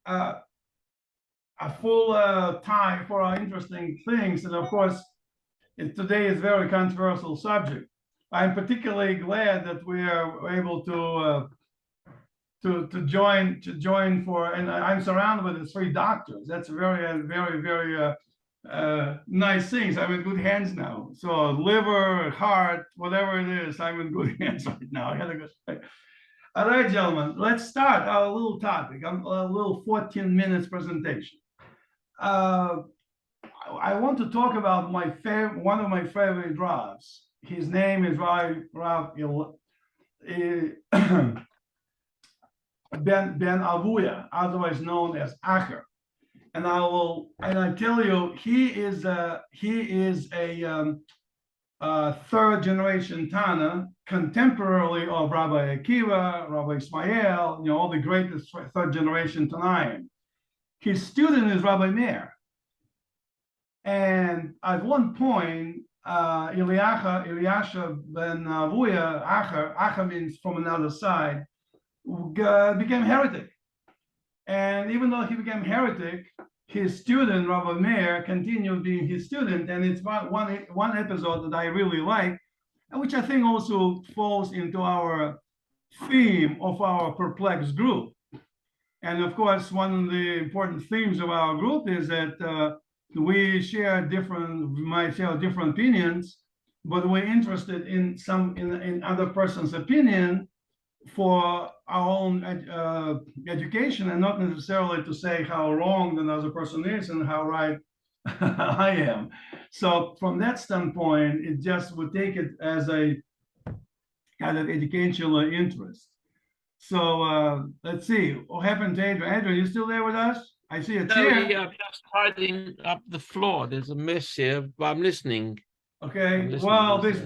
a full time for our interesting things. And of course, today is a very controversial subject. I'm particularly glad that we are able to join for, and I'm surrounded with the three doctors. That's very, very, very nice things. I'm in good hands now. So liver, heart, whatever it is, I'm in good hands right now. I gotta go. All right, gentlemen, let's start our little topic. A little 14 minutes presentation. I want to talk about one of my favorite Ravs. His name is Rav Ben Avuya, otherwise known as Acher. And I tell you, he is a third generation Tana, contemporary of Rabbi Akiva, Rabbi Ismael, all the greatest third generation Tanaim. His student is Rabbi Meir. And at one point, Elisha ben Avuya, Acher means from another side, became heretic. And even though he became heretic, his student, Rabbi Meir, continued being his student. And it's one episode that I really like, which I think also falls into our theme of our perplexed group. And of course, one of the important themes of our group is that we might share different opinions, but we're interested in other person's opinion for our own education, and not necessarily to say how wrong another person is and how right I am. So from that standpoint, it just would take it as a kind of educational interest. So let's see what happened to Adrian. Adrian, you still there with us? I see a chair. Yeah, I'm just tidying up the floor. There's a mess here, but I'm listening. Okay, well, these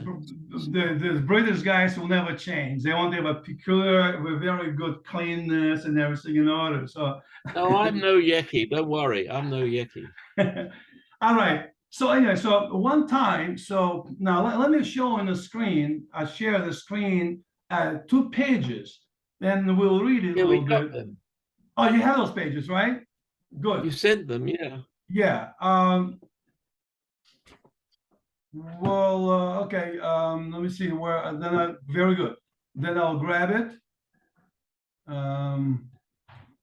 British guys will never change. They want to have a peculiar, very good cleanness and everything in order. So, no, I'm no Yeki. Don't worry, I'm no Yeki. All right. So anyway, so one time, so now let me show on the screen. I share the screen, 2 pages, then we'll read it a little bit. Them. Oh, you have those pages, right? Good. You sent them, yeah. Yeah. Well, okay. Let me see where. Very good. Then I'll grab it.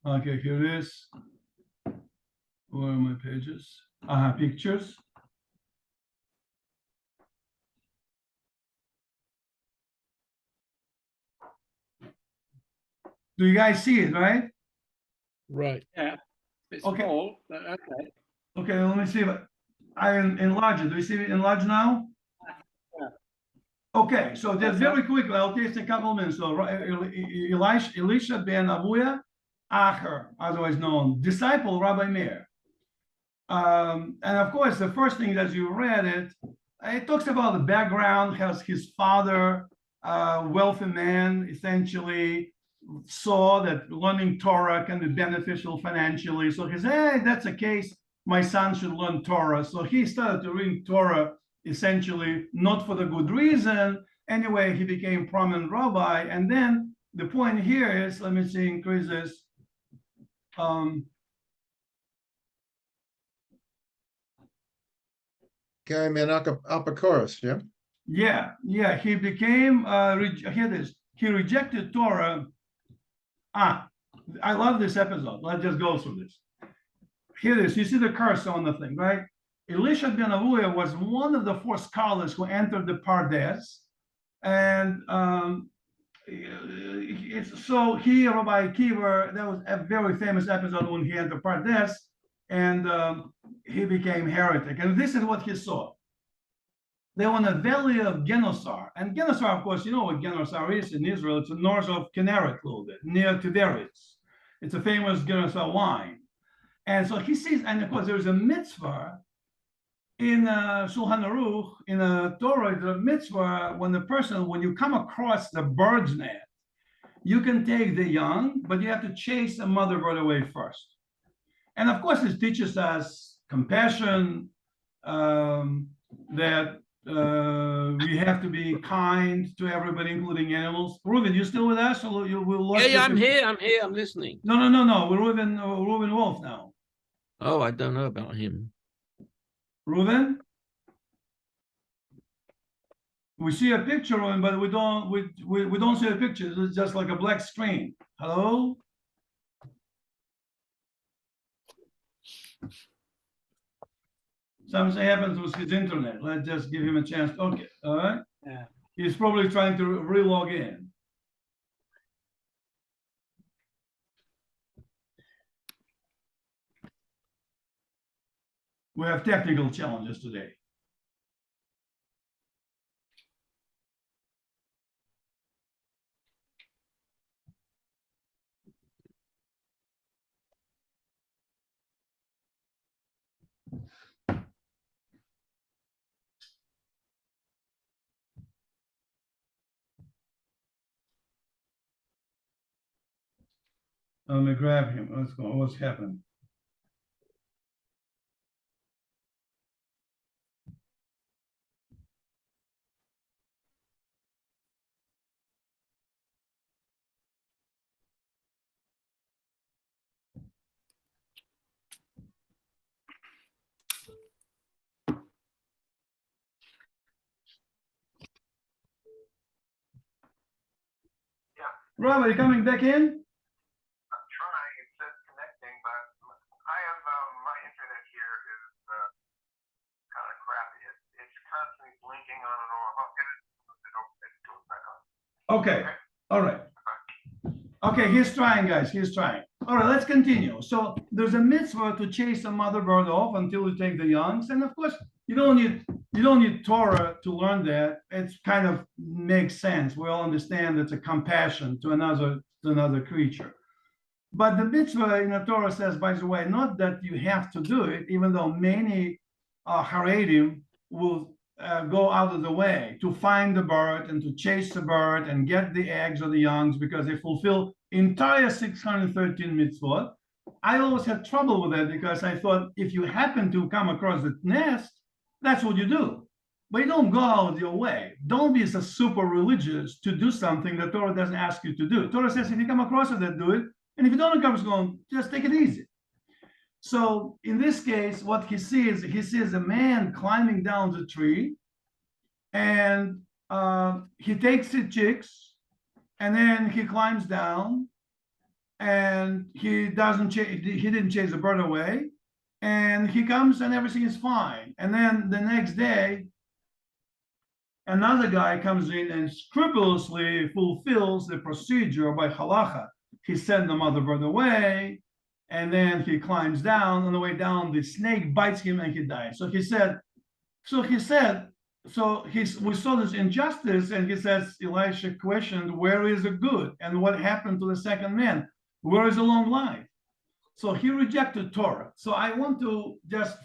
Okay, here it is. Where are my pages? Pictures. Do you guys see it, right? Right. Yeah. It's okay. Small, but okay. Okay, let me see if I enlarge it. Do you see it enlarged now? Yeah. Okay, so just very quickly, I'll take a couple of minutes. So Elisha ben Avuya, Acher, otherwise known, disciple Rabbi Meir. And of course, the first thing as you read it talks about the background, has his father, wealthy man, essentially saw that learning Torah can be beneficial financially. So he said, hey, that's a case, my son should learn Torah. So he started to read Torah, essentially not for the good reason. Anyway, he became prominent rabbi. And then the point here is, let me see, increase this. Okay, man, upper chorus, yeah? Yeah, he became, here it is, he rejected Torah. I love this episode. Let's just go through this. Here it is. You see the cursor on the thing, right? Elisha ben Avuya was one of the 4 scholars who entered the Pardes. And so he, Rabbi Akiva, that was a very famous episode when he entered Pardes, and he became heretic. And this is what he saw. They were in the valley of Genosar. And Genosar, of course, you know what Genosar is in Israel. It's north of Kinneret a little bit, near Tiberias. It's a famous Genosar wine. And so he sees, and of course, there's a mitzvah in Shulchan Aruch, in the Torah, the mitzvah, when you come across the bird's nest, you can take the young, but you have to chase the mother bird away first. And of course, this teaches us compassion, that we have to be kind to everybody, including animals. Reuben, you still with us? Or you will lost Yeah, your I'm picture? here. I'm here. I'm listening. No. We're Reuben Wolf now. Oh, I don't know about him. Reuben? We see a picture, Reuben, but we don't see a picture. It's just like a black screen. Hello? Something happens with his internet. Let's just give him a chance. Okay, all right. Yeah. He's probably trying to re-log in. We have technical challenges today. Let me grab him. Let's go. What's happened? Rob, are you coming back in? I'm trying. It says connecting, but I have my internet here is kind of crappy. It's constantly blinking on and off. I'll get it. It goes back on. Okay. All right. Okay, he's trying, guys. He's trying. All right, let's continue. So there's a mitzvah to chase a mother bird off until you take the youngs, and of course you don't need Torah to learn that. It's kind of makes sense. We all understand it's a compassion to another creature. But the mitzvah in the Torah says, by the way, not that you have to do it, even though many heretic will go out of the way to find the bird and to chase the bird and get the eggs or the youngs because they fulfill entire 613 mitzvot. I always had trouble with that because I thought if you happen to come across the nest, that's what you do. But you don't go out of your way. Don't be so super religious to do something that Torah doesn't ask you to do. Torah says if you come across it, then do it. And if you don't come across it, just take it easy. So in this case, what he sees a man climbing down the tree, and he takes the chicks, and then he climbs down, and he didn't chase the bird away, and he comes and everything is fine. And then the next day, another guy comes in and scrupulously fulfills the procedure by Halacha. He sent the mother bird away, and then he climbs down. On the way down, the snake bites him and he dies. We saw this injustice, and he says, Elisha questioned, where is the good? And what happened to the second man? Where is the long life? So he rejected Torah. So I want to just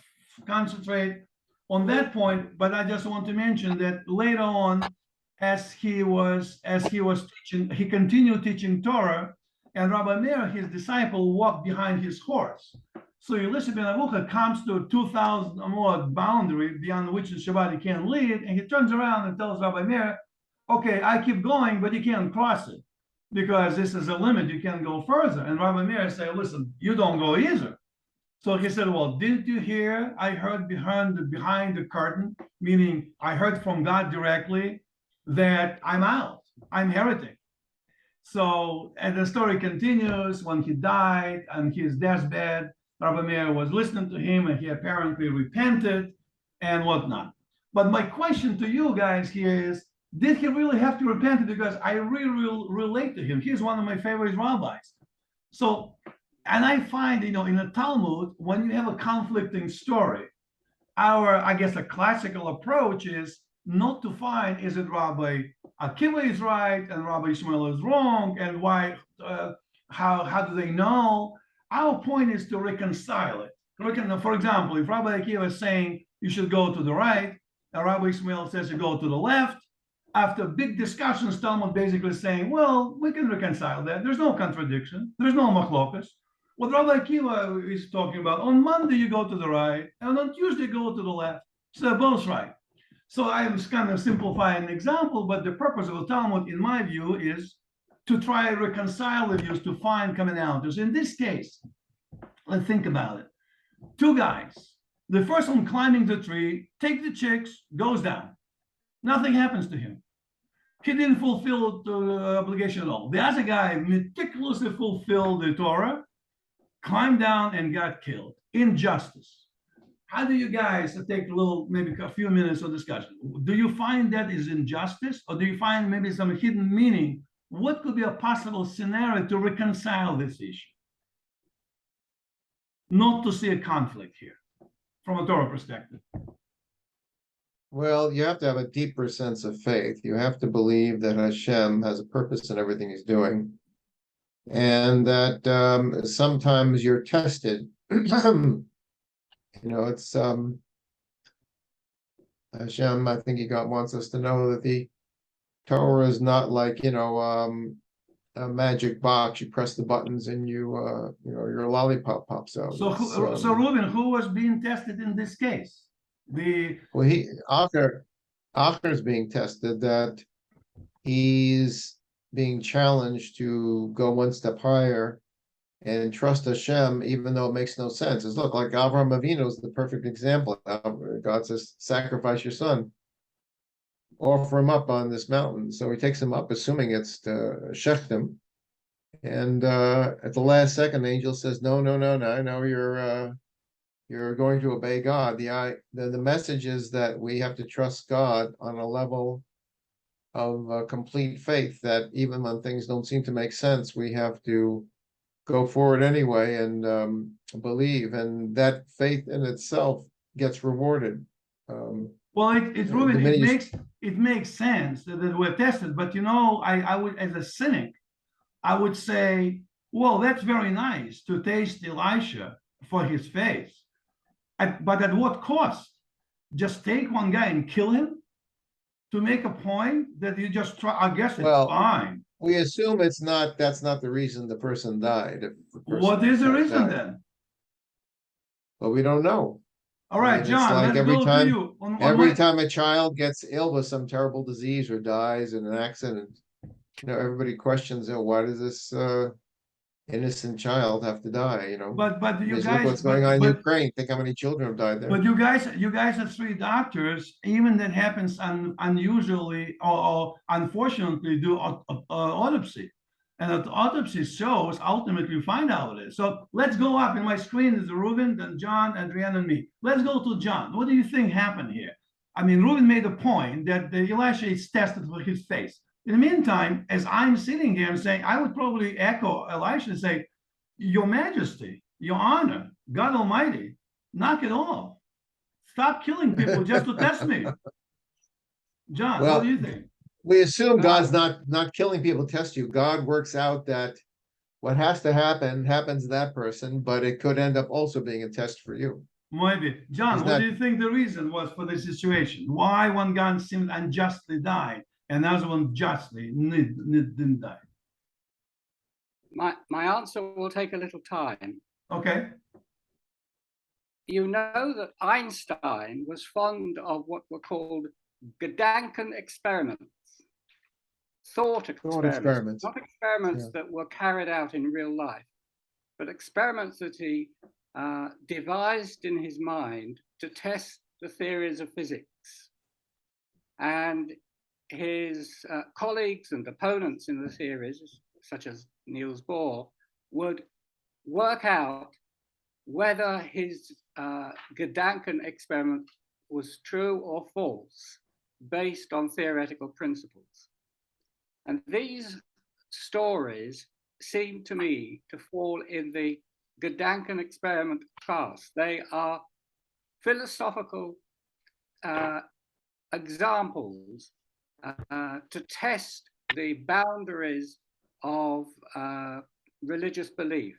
concentrate on that point, but I just want to mention that later on, as he was teaching, he continued teaching Torah, and Rabbi Meir, his disciple, walked behind his horse. So Elisha ben Avuya comes to a 2,000 amot boundary beyond which the Shabbat he can't lead, and he turns around and tells Rabbi Meir, okay, I keep going, but you can't cross it because this is a limit, you can't go further. And Rabbi Meir said, listen, you don't go either. So he said, well, didn't you hear? I heard behind the curtain, meaning I heard from God directly that I'm out, I'm heretic. So, and the story continues, when he died on his deathbed, Rabbi Meir was listening to him and he apparently repented and whatnot. But my question to you guys here is, did he really have to repent? Because I really relate to him. He's one of my favorite rabbis. So, and I find, in the Talmud, when you have a conflicting story, a classical approach is not to find, is it Rabbi Akiva is right and Rabbi Ishmael is wrong, and why, how do they know? Our point is to reconcile it. For example, if Rabbi Akiva is saying you should go to the right, and Rabbi Ishmael says you go to the left, after big discussions, Talmud basically saying, well, we can reconcile that. There's no contradiction. There's no machlokas. What Rabbi Akiva is talking about, on Monday you go to the right, and on Tuesday you go to the left. So they're both right. So I am kind of simplifying an example, but the purpose of the Talmud, in my view, is to try to reconcile the views, to find commonalities. In this case, let's think about it. Two guys. The first one climbing the tree, take the chicks, goes down. Nothing happens to him. He didn't fulfill the obligation at all. The other guy meticulously fulfilled the Torah, climbed down and got killed. Injustice. How do you guys take a little, maybe a few minutes of discussion? Do you find that is injustice, or do you find maybe some hidden meaning? What could be a possible scenario to reconcile this issue? Not to see a conflict here from a Torah perspective. Well, you have to have a deeper sense of faith. You have to believe that Hashem has a purpose in everything he's doing. And that sometimes you're tested. It's Hashem, I think wants us to know that the Torah is not like, a magic box. You press the buttons and your lollipop pops out. So Reuben, who was being tested in this case? Acher is being tested, that he's being challenged to go one step higher and trust Hashem, even though it makes no sense. It's like Avraham Avinu is the perfect example. God says, sacrifice your son, offer him up on this mountain. So he takes him up, assuming it's to Shechtim. And at the last second, the angel says, no, you're going to obey God. The message is that we have to trust God on a level of complete faith, that even when things don't seem to make sense, we have to go forward anyway and believe, and that faith in itself gets rewarded. It makes sense that we're tested, but I would, as a cynic, I would say, well, that's very nice to taste Elisha for his faith, but at what cost? Just take one guy and kill him to make a point that you just try? I guess it's fine. We assume that's not the reason the person died. What is the reason then? Well, we don't know. All right, John, let's go to you. Every time a child gets ill with some terrible disease or dies in an accident, everybody questions, why does this innocent child have to die? But you guys, look what's going on in Ukraine. Think how many children have died there. But you guys are three doctors. Even that happens unusually or unfortunately do autopsy, and the autopsy shows ultimately you find out what it is. So let's go up. In my screen is Reuben, then John, Adrienne, and me. Let's go to John. What do you think happened here? I mean, Reuben made a point that the Elisha is tested for his faith. In the meantime, as I'm sitting here and saying, I would probably echo Elisha and say, Your Majesty, Your Honor, God Almighty, knock it off. Stop killing people just to test me. John, what do you think? We assume God's not killing people to test you. God works out that what has to happen happens to that person, but it could end up also being a test for you. Maybe. John, what do you think the reason was for this situation? Why one guy seemed unjustly died and another one justly didn't die? My answer will take a little time. Okay. You know that Einstein was fond of what were called Gedanken experiments, thought experiments. Not experiments that were carried out in real life, but experiments that he devised in his mind to test the theories of physics. And his colleagues and opponents in the theories, such as Niels Bohr, would work out whether his Gedanken experiment was true or false based on theoretical principles. And these stories seem to me to fall in the Gedanken experiment class. They are philosophical examples to test the boundaries of religious belief.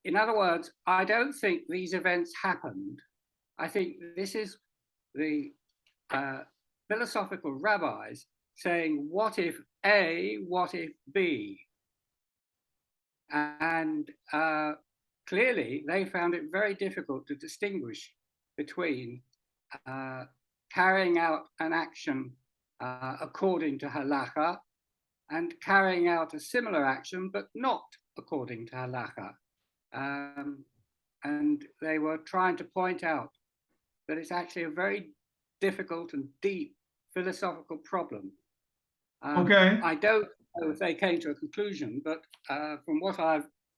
In other words, I don't think these events happened. I think this is the philosophical rabbis saying, what if A, what if B? And clearly they found it very difficult to distinguish between carrying out an action according to Halacha, and carrying out a similar action, but not according to Halacha. And they were trying to point out that it's actually a very difficult and deep philosophical problem. Okay. I don't know if they came to a conclusion, but from what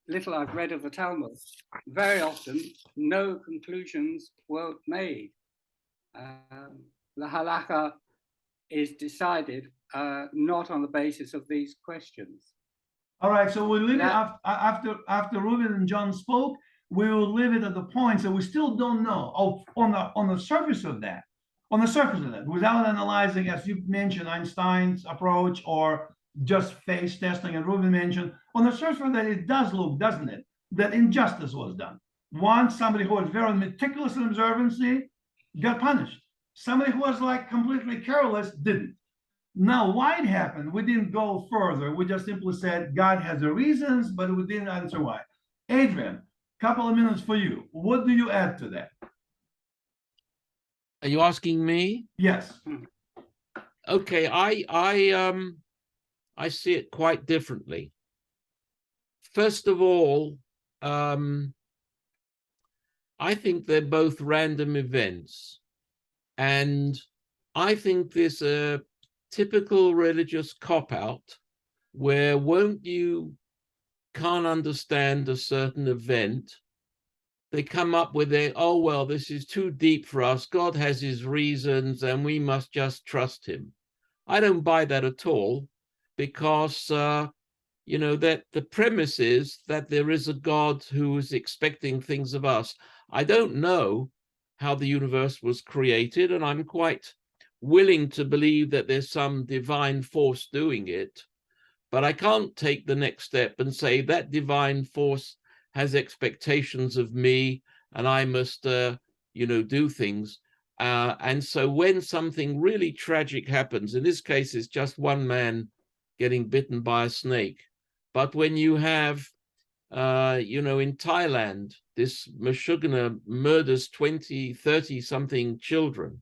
little I've read of the Talmud, very often no conclusions were made. The Halacha is decided not on the basis of these questions. All right, so we'll leave it after Reuben and John spoke. We will leave it at the point, so we still don't know. On the surface of that, without analyzing, as you mentioned, Einstein's approach or just face testing, and Reuben mentioned, on the surface of that, it does look, doesn't it, that injustice was done. Somebody who was very meticulous in observancy got punished. Somebody who was like completely careless didn't. Now, why it happened, we didn't go further. We just simply said God has the reasons, but we didn't answer why. Adrian, couple of minutes for you. What do you add to that? Are you asking me? Yes. Okay, I see it quite differently. First of all, I think they're both random events. And I think there's a typical religious cop-out where can't understand a certain event, they come up with oh, well, this is too deep for us. God has his reasons and we must just trust him. I don't buy that at all, because, that the premise is that there is a God who is expecting things of us. I don't know how the universe was created, and I'm quite willing to believe that there's some divine force doing it, but I can't take the next step and say that divine force has expectations of me and I must, do things. And so when something really tragic happens, in this case, it's just one man getting bitten by a snake. But when you have, in Thailand, this Meshuggah murders 20, 30 something children,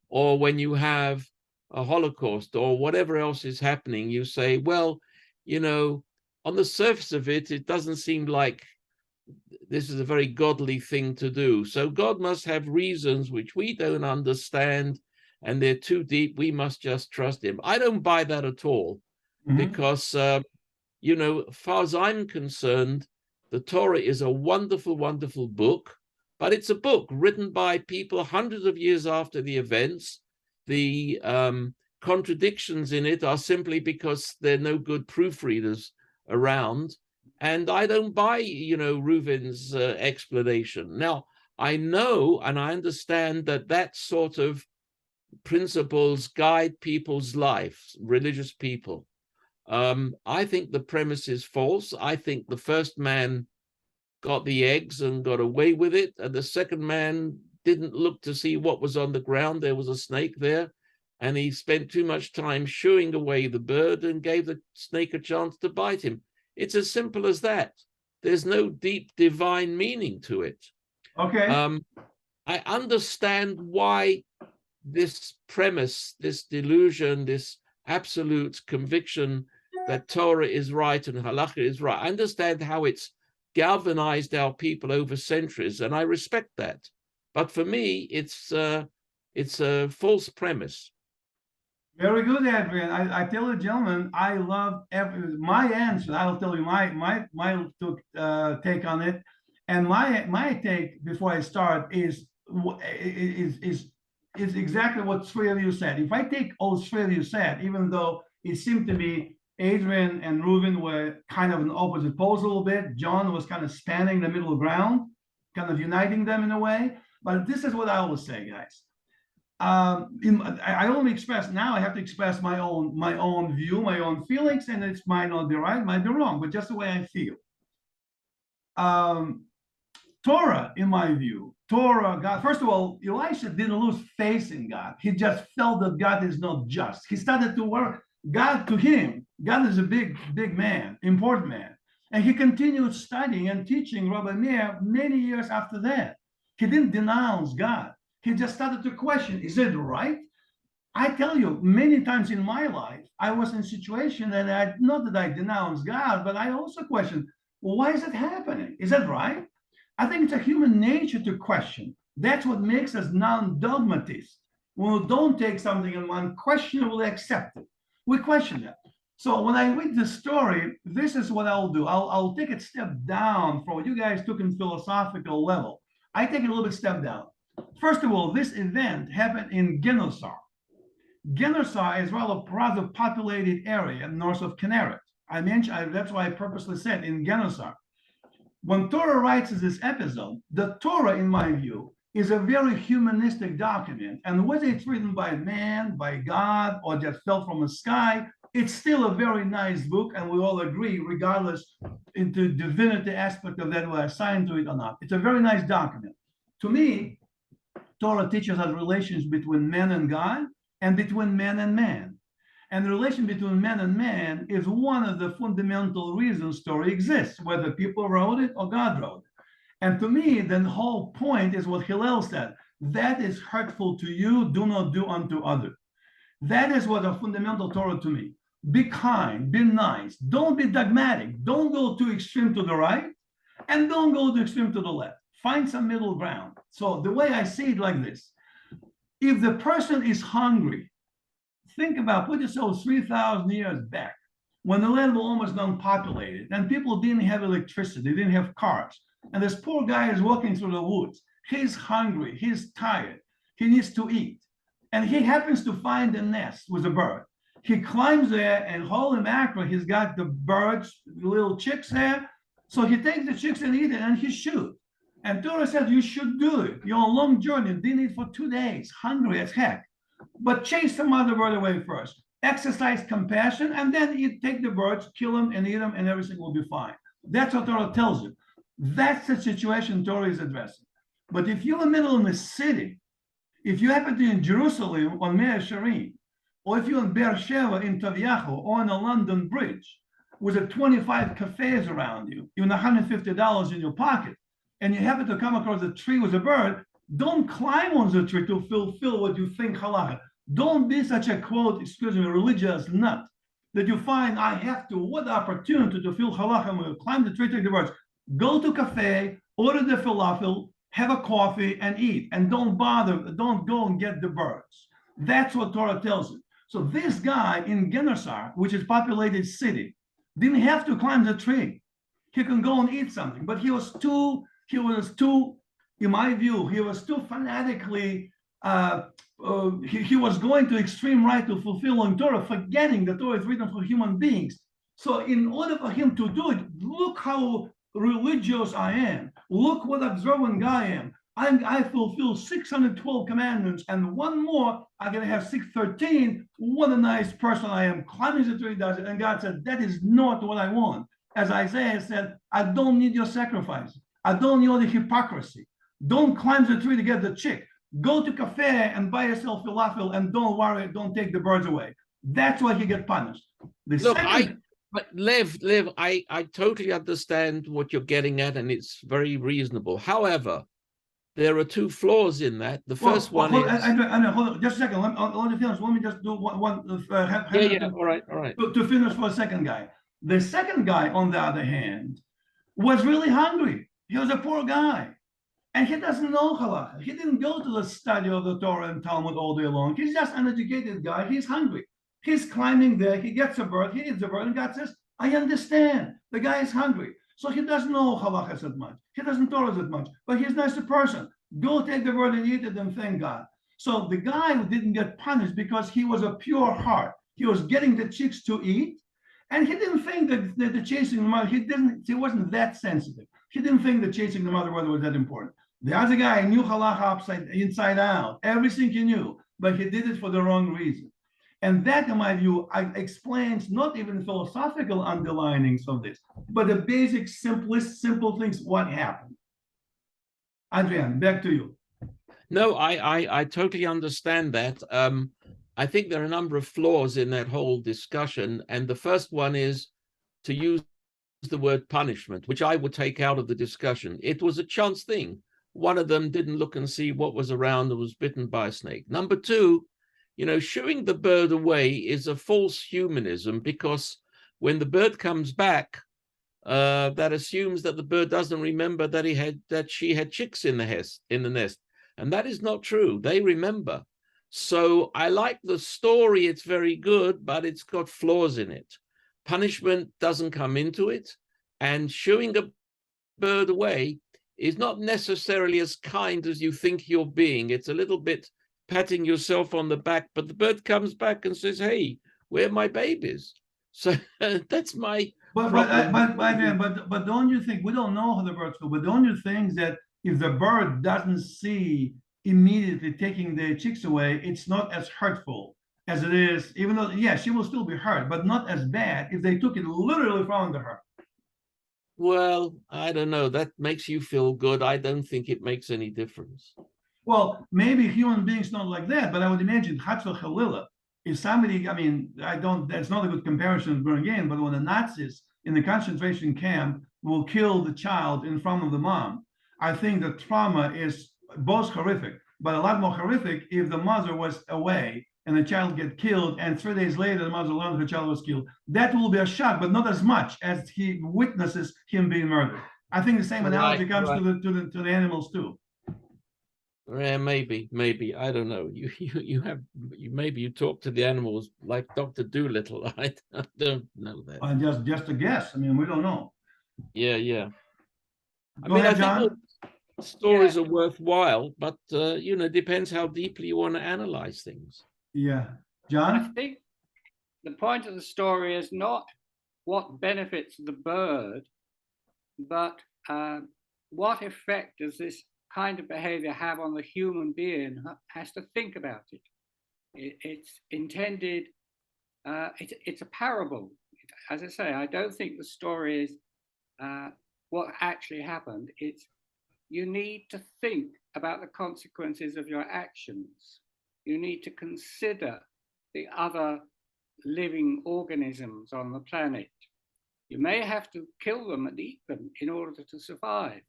or when you have a Holocaust or whatever else is happening, you say, well, on the surface of it, it doesn't seem like this is a very godly thing to do. So God must have reasons which we don't understand, and they're too deep. We must just trust him. I don't buy that at all, because, as far as I'm concerned, the Torah is a wonderful, wonderful book, but it's a book written by people hundreds of years after the events. The contradictions in it are simply because there are no good proofreaders around. And I don't buy, Reuven's explanation. Now, I know and I understand that sort of principles guide people's lives, religious people. I think the premise is false. I think the first man got the eggs and got away with it, and the second man didn't look to see what was on the ground. There was a snake there, and he spent too much time shooing away the bird and gave the snake a chance to bite him. It's as simple as that. There's no deep divine meaning to it. Okay. I understand why this premise, this delusion, this absolute conviction that Torah is right and Halacha is right. I understand how it's galvanized our people over centuries, and I respect that. But for me, it's a false premise. Very good, Adrian. I tell you, gentlemen, I love my answer. I'll tell you my take on it, and my take before I start is exactly what three of you said. If I take all three of you said, even though it seemed to be Adrian and Reuven were kind of an opposite poles a little bit, John was kind of spanning the middle ground, kind of uniting them in a way. But this is what I always say, guys. I only express now. I have to express my own view, my own feelings, and it might not be right, might be wrong, but just the way I feel. Torah, in my view, God. First of all, Elisha didn't lose faith in God. He just felt that God is not just. He started to work. God, to him, God is a big man, important man, and he continued studying and teaching Rabbi Meir many years after that. He didn't denounce God. He just started to question, is it right? I tell you, many times in my life, I was in a situation that not that I denounce God, but I also question, well, why is it happening? Is that right? I think it's a human nature to question. That's what makes us non-dogmatists. When we don't take something and unquestionably accept it, we question it. So when I read the story, this is what I'll do. I'll take a step down from what you guys took in philosophical level. I take it a little bit step down. First of all, this event happened in Genosar. Genosar is rather populated area north of Kinneret. That's why I purposely said in Genosar. When Torah writes this episode, the Torah, in my view, is a very humanistic document. And whether it's written by man, by God, or just fell from the sky, it's still a very nice book, and we all agree, regardless into divinity aspect of that we're assigned to it or not. It's a very nice document. To me, Torah teaches us relations between man and God, and between man and man. And the relation between man and man is one of the fundamental reasons Torah exists, whether people wrote it or God wrote it. And to me, the whole point is what Hillel said, that is hurtful to you, do not do unto others. That is what a fundamental Torah to me. Be kind, be nice, don't be dogmatic, don't go too extreme to the right, and don't go too extreme to the left. Find some middle ground. So the way I see it like this, if the person is hungry, think about, put yourself 3,000 years back, when the land was almost unpopulated, and people didn't have electricity, didn't have cars, and this poor guy is walking through the woods. He's hungry, he's tired, he needs to eat, and he happens to find a nest with a bird. He climbs there, and holy mackerel, he's got the birds, the little chicks there, so he takes the chicks and eats it, and he shoots. And Torah said, you should do it. You're on a long journey, didn't eat for 2 days, hungry as heck. But chase the mother bird away first. Exercise compassion, and then you take the birds, kill them, and eat them, and everything will be fine. That's what Torah tells you. That's the situation Torah is addressing. But if you're in the middle of the city, if you happen to be in Jerusalem on Mea Shearim, or if you're in Beersheba in Taviacho, or on a London bridge, with 25 cafes around you, you have $150 in your pocket, and you happen to come across a tree with a bird, don't climb on the tree to fulfill what you think halacha. Don't be such a, quote, excuse me, religious nut that you find, I have to, what opportunity to fulfill halacha, I'm going to climb the tree, take the birds. Go to a cafe, order the falafel, have a coffee, and eat. And don't bother, don't go and get the birds. That's what Torah tells you. So this guy in Genosar, which is a populated city, didn't have to climb the tree. He can go and eat something, but he was too, in my view, he was too fanatically, he was going to extreme right to fulfill on Torah, forgetting that Torah is written for human beings. So in order for him to do it, look how religious I am. Look what observant guy I am. I fulfill 612 commandments, and one more, I'm going to have 613. What a nice person I am. Climbing the tree does it. And God said, that is not what I want. As Isaiah said, I don't need your sacrifice. I don't need all the hypocrisy. Don't climb the tree to get the chick. Go to cafe and buy yourself falafel, and don't worry, don't take the birds away. That's why you get punished. But Lev, I totally understand what you're getting at, and it's very reasonable. However, there are two flaws in that. The first one is... Hold on, just a second. Let me finish. Let me just do one. All right. To finish for a second guy. The second guy, on the other hand, was really hungry. He was a poor guy. And he doesn't know halacha. He didn't go to the study of the Torah and Talmud all day long. He's just an uneducated guy. He's hungry. He's climbing there. He gets a bird. He eats the bird. And God says, I understand. The guy is hungry. So he doesn't know halacha that much. He doesn't Torah that much. But he's a nice person. Go take the bird and eat it and thank God. So the guy didn't get punished because he was a pure heart. He was getting the chicks to eat. And he didn't think that the chasing the mother, he wasn't that sensitive. He didn't think that chasing the mother was that important. The other guy knew halacha inside out, everything he knew, but he did it for the wrong reason. And that, in my view, explains not even philosophical underlinings of this, but the basic, simple things, what happened. Adrian, back to you. No, I totally understand that. I think there are a number of flaws in that whole discussion. And the first one is to use the word punishment, which I would take out of the discussion. It was a chance thing. one of them didn't look and see what was around and was bitten by a snake. Number two, shooing the bird away is a false humanism, because when the bird comes back, that assumes that the bird doesn't remember that she had chicks in the nest, and that is not true. They remember. So I like the story. It's very good, but it's got flaws in it. Punishment doesn't come into it, and shooing a bird away is not necessarily as kind as you think you're being. It's a little bit patting yourself on the back, but the bird comes back and says, "Hey, where are my babies?" So that's my problem. But don't you think, we don't know how the birds feel, but don't you think that if the bird doesn't see immediately taking the chicks away, it's not as hurtful as it is, even though, yeah, she will still be hurt, but not as bad if they took it literally from her? Well, I don't know. That makes you feel good. I don't think it makes any difference. Well, maybe human beings not like that, but I would imagine Hatzvah Chalila, if somebody, I mean, that's not a good comparison again, but when the Nazis in the concentration camp will kill the child in front of the mom, I think the trauma is both horrific, but a lot more horrific if the mother was away and the child get killed, and 3 days later the mother learned her child was killed. That will be a shock, but not as much as he witnesses him being murdered. I think the same analogy comes to the animals too. Yeah, maybe. I don't know. Maybe you talk to the animals like Dr. Doolittle. I don't know that. Just a guess. I mean, we don't know. Yeah. Go ahead, John. I think stories are worthwhile, but it depends how deeply you want to analyze things. Yeah, John. I think the point of the story is not what benefits the bird, but what effect does this kind of behavior have on the human being? Has to think about it. It's intended, it's a parable. As I say, I don't think the story is what actually happened. It's, you need to think about the consequences of your actions. You need to consider the other living organisms on the planet. You may have to kill them and eat them in order to survive,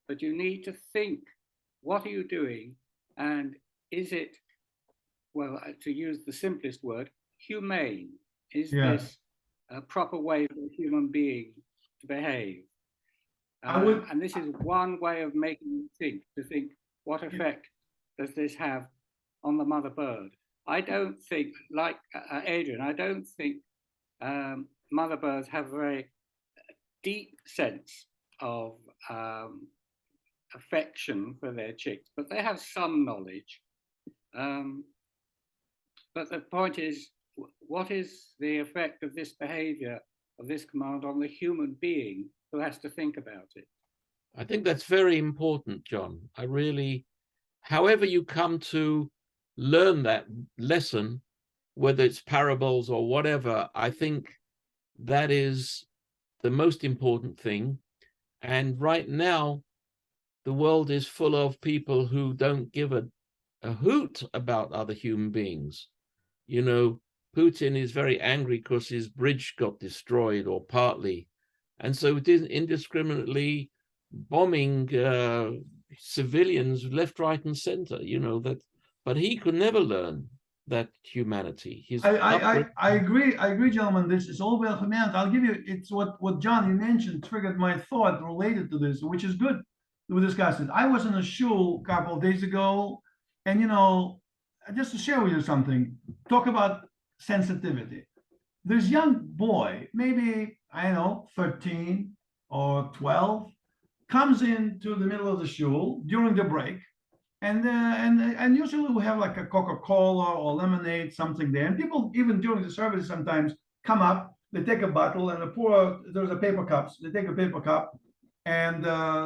but you need to think, what are you doing? And is it, well, to use the simplest word, humane? Is this a proper way for a human being to behave? And this is one way of making you think, to think, what effect does this have on the mother bird? I don't think, like Adrian, I don't think mother birds have a very deep sense of affection for their chicks, but they have some knowledge. But the point is, what is the effect of this behavior, of this command on the human being who has to think about it? I think that's very important, John. However you come to learn that lesson, whether it's parables or whatever, I think that is the most important thing. And right now, the world is full of people who don't give a hoot about other human beings. Putin is very angry because his bridge got destroyed, or partly. And so it is indiscriminately bombing civilians left, right, and center, but he could never learn that humanity. I agree, gentlemen. This is all about humanity. I'll give you, it's what John, you mentioned, triggered my thought related to this, which is good. We discussed it. I was in a shul a couple of days ago, and just to share with you something, talk about sensitivity. This young boy, maybe, 13 or 12, comes into the middle of the shul during the break, and usually we have like a Coca-Cola or lemonade, something there. And people, even during the service, sometimes come up, they take a bottle and there's a paper cups. They take a paper cup and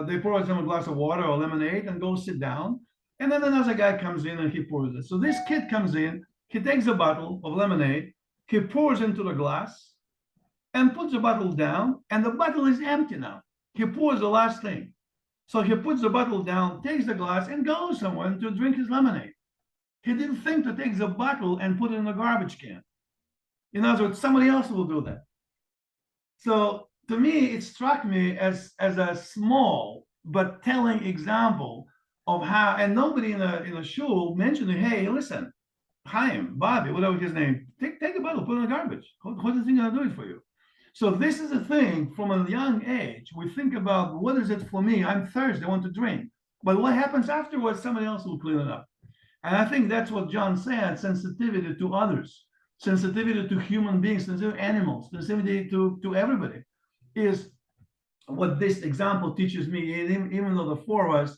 they pour some a glass of water or lemonade and go sit down. And then another guy comes in and he pours it. So this kid comes in, he takes a bottle of lemonade, he pours into the glass and puts the bottle down, and the bottle is empty now. He pours the last thing. So he puts the bottle down, takes the glass, and goes somewhere to drink his lemonade. He didn't think to take the bottle and put it in a garbage can. In other words, somebody else will do that. So to me, it struck me as a small but telling example of how, and nobody in a shul mentioned, hey, listen, Chaim, Bobby, whatever his name, take a bottle, put it in the garbage. What is he going to do it for you? So this is a thing from a young age. We think about what is it for me? I'm thirsty, I want to drink. But what happens afterwards, somebody else will clean it up. And I think that's what John said, sensitivity to others, sensitivity to human beings, sensitivity to animals, sensitivity to everybody is what this example teaches me, even though the four of us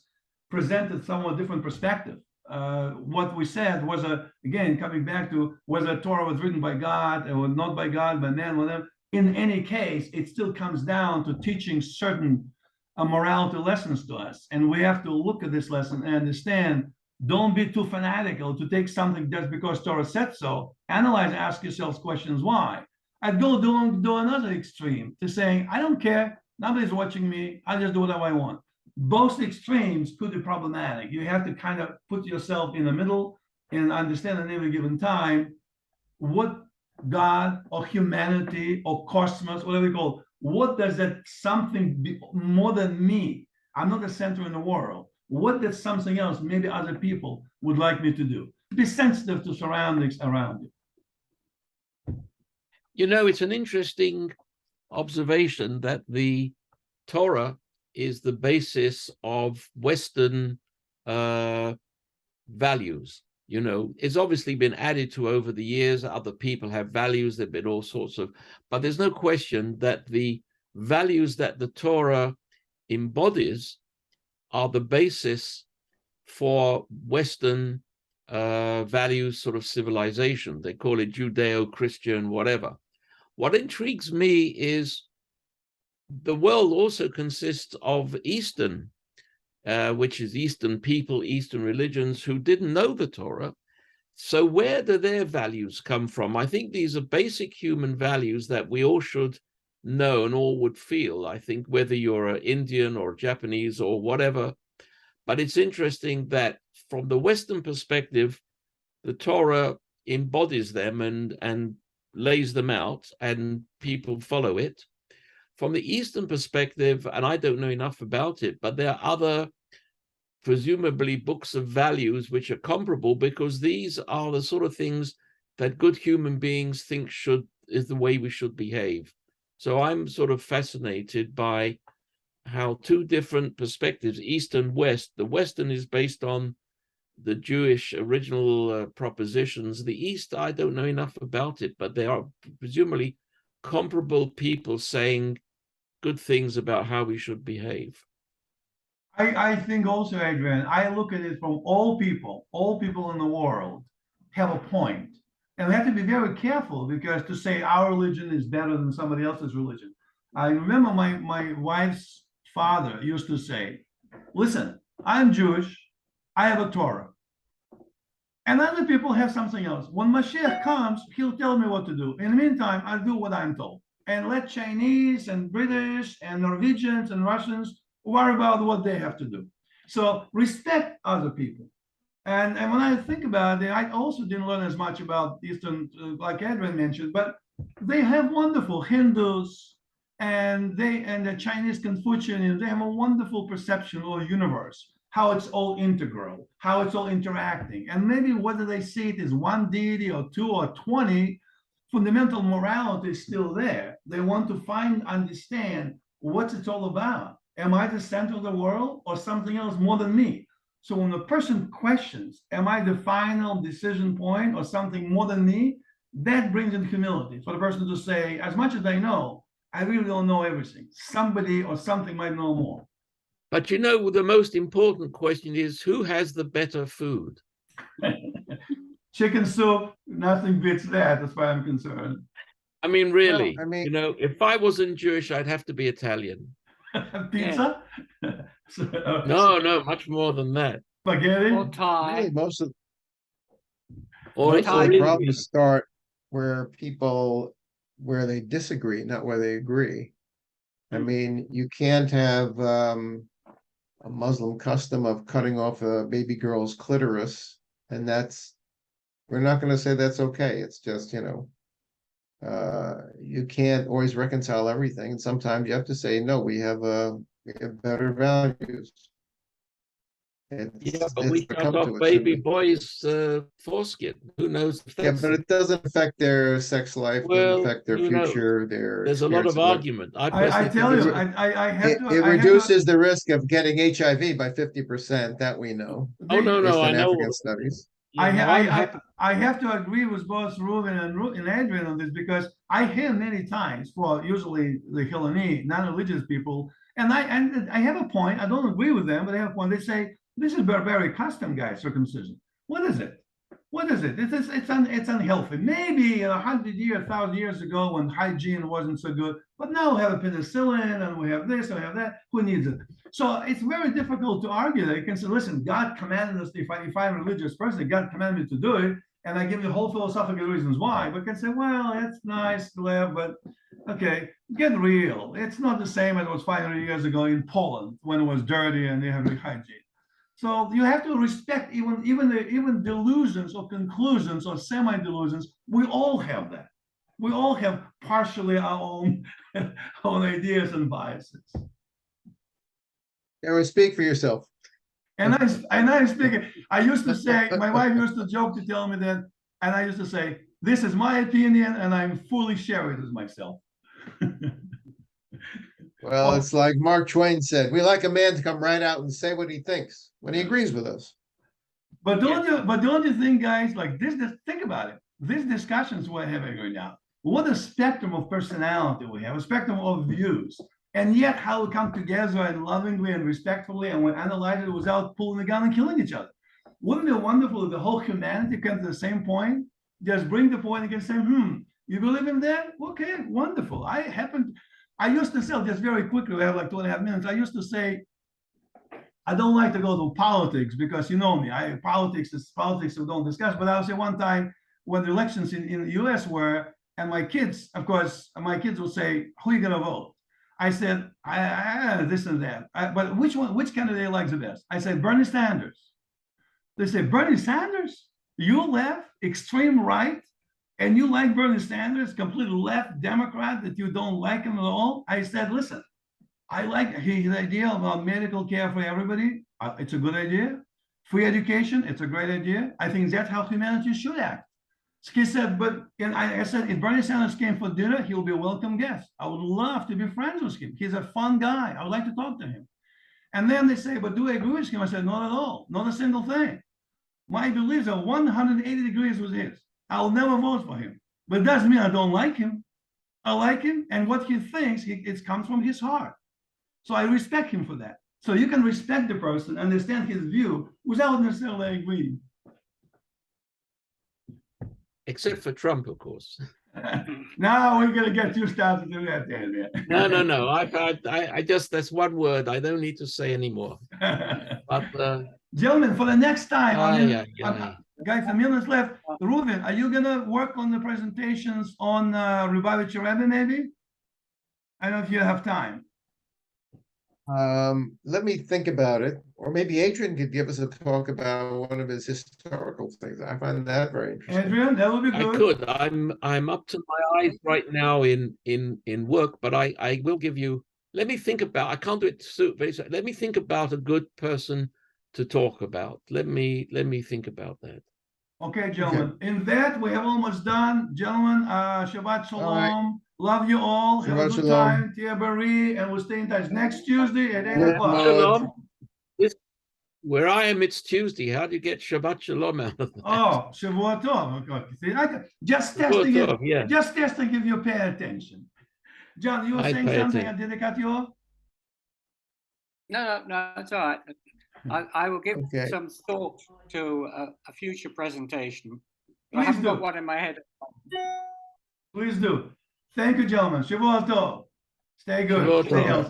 presented somewhat different perspective. What we said was, again, coming back to whether Torah was written by God or not by God, by man, whatever. In any case, it still comes down to teaching certain morality lessons to us. And we have to look at this lesson and understand, don't be too fanatical to take something just because Torah said so. Analyze, ask yourselves questions why. I'd go do another extreme to saying, I don't care, nobody's watching me, I just do whatever I want. Both extremes could be problematic. You have to kind of put yourself in the middle and understand at every given time what God or humanity or cosmos, whatever you call it, what does that something be more than me? I'm not the center in the world. What does something else, maybe other people would like me to do? Be sensitive to surroundings around you. You know, it's an interesting observation that the Torah is the basis of Western values. You know, it's obviously been added to over the years. Other people have values. There've been all sorts of, but there's no question that the values that the Torah embodies are the basis for Western values, sort of civilization. They call it Judeo-Christian, whatever. What intrigues me is the world also consists of Eastern, which is Eastern people, Eastern religions who didn't know the Torah. So where do their values come from? I think these are basic human values that we all should know and all would feel. I think whether you're an Indian or Japanese or whatever. But it's interesting that from the Western perspective, the Torah embodies them and lays them out and people follow it. From the Eastern perspective, and I don't know enough about it, but there are other, presumably, books of values which are comparable, because these are the sort of things that good human beings think is the way we should behave. So I'm sort of fascinated by how two different perspectives, East and West. The Western is based on the Jewish original propositions. The East, I don't know enough about it, but they are presumably comparable people saying good things about how we should behave. I think also, Adrian, I look at it from all people in the world have a point. And we have to be very careful, because to say our religion is better than somebody else's religion. I remember my wife's father used to say, listen, I'm Jewish, I have a Torah. And other people have something else. When Mashiach comes, he'll tell me what to do. In the meantime, I'll do what I'm told. And let Chinese and British and Norwegians and Russians worry about what they have to do. So respect other people. And when I think about it, I also didn't learn as much about Eastern, like Adrian mentioned, but they have wonderful Hindus and the Chinese Confucians. They have a wonderful perception of the universe, how it's all integral, how it's all interacting. And maybe whether they see it as one deity or two or 20, fundamental morality is still there. They want to understand what's it all about. Am I the center of the world or something else more than me? So when a person questions, am I the final decision point or something more than me? That brings in humility for the person to say, as much as I know, I really don't know everything. Somebody or something might know more. But you know, the most important question is, who has the better food? Chicken soup, nothing beats that, as far as I'm concerned. I mean, really, Well, I mean, you know, if I wasn't Jewish, I'd have to be Italian. Pizza? No, much more than that. Spaghetti? Or Thai. really, most of Or the problems start where they disagree, not where they agree. I mean, you can't have a Muslim custom of cutting off a baby girl's clitoris, and we're not going to say that's okay. It's just, you can't always reconcile everything, and sometimes you have to say, no, we have better values. Yeah, but we cut come off to it, baby shouldn't boys' foreskin. Who knows if we? Yeah, that's but it doesn't affect their sex life, doesn't well, affect their you know, future, their there's a lot experience of life. argument. I I personally tell think you, it's- I have It, to. it I have to- reduces the risk of getting HIV by 50%, that we know, oh no, based no, I on know. African studies. I, Yeah, no, I'm happy. I have to agree with both Reuven and Adrian on this because I hear many times, well, usually the Hillani, non-religious people, and I have a point. I don't agree with them, but I have a point. They say this is barbaric custom, guys, circumcision. What is it? What is it? It's unhealthy. Maybe 100 years, 1,000 years ago when hygiene wasn't so good, but now we have a penicillin and we have this and we have that. Who needs it? So it's very difficult to argue that. You can say, listen, God commanded us, if I'm a religious person, God commanded me to do it, and I give you whole philosophical reasons why. But you can say, well, it's nice to live, but okay, get real. It's not the same as it was 500 years ago in Poland when it was dirty and they have hygiene. So you have to respect even delusions or conclusions or semi-delusions. We all have that. We all have partially our own ideas and biases. Aaron, speak for yourself. And I speak. I used to say, my wife used to joke to tell me that, and I used to say, this is my opinion, and I'm fully sharing it with myself. Well, it's like Mark Twain said, we like a man to come right out and say what he thinks when he agrees with us. But don't you think, guys, like this, think about it. These discussions we're having right now, what a spectrum of personality we have, a spectrum of views, and yet how we come together and lovingly and respectfully, and we analyze it without pulling the gun and killing each other. Wouldn't it be wonderful if the whole humanity comes to the same point? Just bring the point and can say, you believe in that? Okay, wonderful. I used to say, just very quickly, we have like 2.5 minutes. I used to say, I don't like to go to politics because you know me. Politics we don't discuss. But I would say one time when the elections in the US were, and my kids, of course, my kids will say, who are you gonna vote? I said, this and that. But which candidate likes the best? I said, Bernie Sanders. They say, Bernie Sanders? You left, extreme right, and you like Bernie Sanders, complete left Democrat that you don't like him at all? I said, listen, I like his idea about medical care for everybody. It's a good idea. Free education, it's a great idea. I think that's how humanity should act. He said, I said, if Bernie Sanders came for dinner, he'll be a welcome guest. I would love to be friends with him. He's a fun guy. I would like to talk to him. And then they say, but do I agree with him? I said, not at all, not a single thing. My beliefs are 180 degrees with his. I'll never vote for him. But it doesn't mean I don't like him. I like him, and what he thinks, it comes from his heart. So I respect him for that. So you can respect the person, understand his view, without necessarily agreeing. Except for Trump, of course. Now we're gonna get you started to do that, Dan. No. I just, that's one word. I don't need to say anymore. But gentlemen, for the next time, guys, a minute left. Reuven, are you gonna work on the presentations on Revive Your Rebbe, maybe? I don't know if you have time. Let me think about it, or maybe Adrian could give us a talk about one of his historical things. I find that very interesting. Adrian, that would be good. I could. I'm up to my eyes right now in work, but I will give you. Let me think about. I can't do it very. Let me think about a good person to talk about. Let me think about that. Okay, gentlemen. Okay. In that, we have almost done. Gentlemen, Shabbat Shalom. Right. Love you all. Shabbat have a good shalom. time. Tia Bari, and we'll stay in touch next Tuesday at 8 o'clock. Shalom. Where I am, it's Tuesday. How do you get Shabbat Shalom out of that? Oh, Shavua Tov. Okay. Just testing it. Yeah. Just testing if you pay attention. John, you were saying something. Did I cut you off? No, that's all right. I will give some thought to a future presentation. I haven't got one in my head. Please do. Thank you, gentlemen. Shavua Tov. Stay good. Stay healthy.